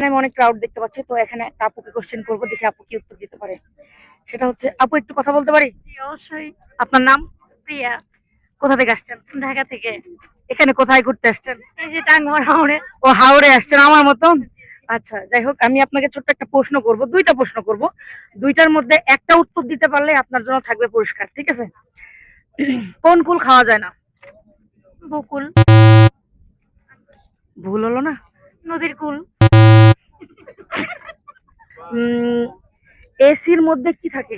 আমি অনেক ক্রাউড দেখতে পাচ্ছি, তো এখানে একটা আপুকে কোশ্চেন করবো, দেখি আপু কি উত্তর দিতে পারে। সেটা হচ্ছে, আপু একটু কথা বলতে পারি? অবশ্যই। আপনার নাম? প্রিয়া। কোথা থেকে আসছেন? ঢাকা থেকে। এখানে কোথায় ঘুরতে আসছেন? এই যে টাঙ্গুয়ার হাওড়ে। ও, হাওড়ে আসছেন আমার মতন। আচ্ছা, যাই হোক, আমি আপনাকে ছোট্ট একটা প্রশ্ন করব, দুইটা প্রশ্ন করব। দুইটার মধ্যে একটা উত্তর দিতে পারলে আপনার জন্য থাকবে পুরস্কার, ঠিক আছে? কোন কুল খাওয়া যায় না? বকুল। ভুল হলো না? নদীর কুল। এসির মধ্যে কি থাকে?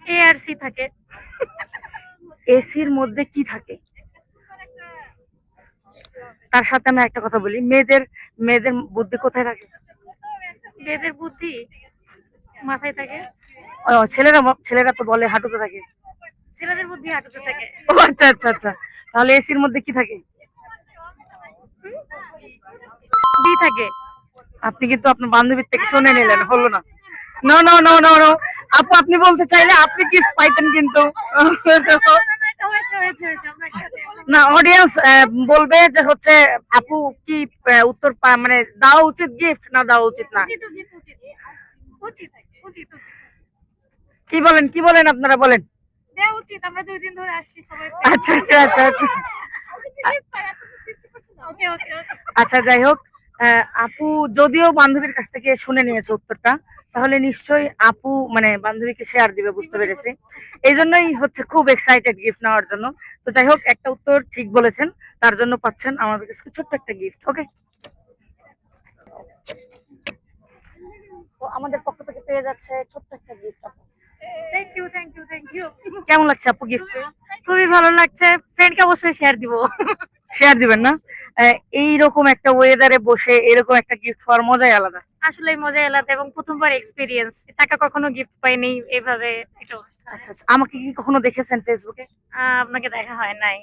এআরসি থাকে। এসির মধ্যে কি থাকে? তার সাথে আমি একটা কথা বলি, মেয়েদের মেয়েদের বুদ্ধি কোথায় থাকে? বেদের বুদ্ধি মাথায় থাকে। ও, ছেলেরা ছেলেরা তো বলে হাঁটুতে থাকে। ছেলেদের বুদ্ধি হাঁটুতে থাকে। ও আচ্ছা আচ্ছা আচ্ছা, তাহলে এসির মধ্যে কি থাকে? ডি থাকে। আপনি কিন্তু আপনার বান্ধবীর থেকে শুনে নিলেন, হলো না। No no no no no, আপু আপনি বলতে চাইলে আপনি গিফট পাইতেন কিন্তু। না, অডিয়েন্স বলবে যে হচ্ছে আপু কি উত্তর মানে দেওয়া উচিত গিফট না দেওয়া উচিত না। কি বলেন, কি বলেন, আপনারা বলেন। দেওয়া উচিত, আমরা 2 দিন ধরে আসছি সবাই। আচ্ছা আচ্ছা আচ্ছা আচ্ছা ওকে ওকে ওকে। আচ্ছা, যাই হোক, আপু যদিও বান্ধবীর কাছ থেকে শুনে নিয়েছে উত্তরটা, তাহলে নিশ্চয়ই আপু মানে বান্ধবীকে শেয়ার দিবে, বুঝতে পেরেছি। এই জন্যই হচ্ছে খুব এক্সাইটেড গিফট নেওয়ার জন্য। তো যাই হোক, একটা উত্তর ঠিক বলেছেন, তার জন্য পাচ্ছেন আমাদের কাছে ছোট্ট একটা গিফট। ওকে, তো আমাদের পক্ষ থেকে পেয়ে যাচ্ছে ছোট্ট একটা gift. Thank you thank you thank you. কেমন লাগছে আপু গিফট? খুবই ভালো লাগছে, ফ্রেন্ডকে অবশ্যই শেয়ার দিব। শেয়ার দিবেন না? এইরকম একটা ওয়েদারে বসে এরকম একটা গিফট পাওয়ার মজাই আলাদা। আসলে মজা এলাতে এবং প্রথমবার এক্সপিরিয়েন্স, টাকা কখনো গিফট পাইনি এইভাবে এটা। আচ্ছা আচ্ছা, আমাকে কি কখনো দেখেছেন ফেসবুকে? আপনাকে দেখা হয় নাই,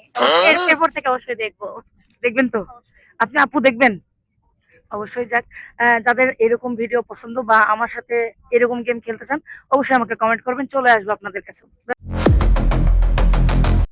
এরপর থেকে অবশ্যই দেখবো। দেখবেন তো? আপনি আপু দেখবেন অবশ্যই। যাক, যাদের এরকম ভিডিও পছন্দ বা আমার সাথে এরকম গেম খেলতে চান, অবশ্যই আমাকে কমেন্ট করবেন, চলে আসবো আপনাদের কাছে।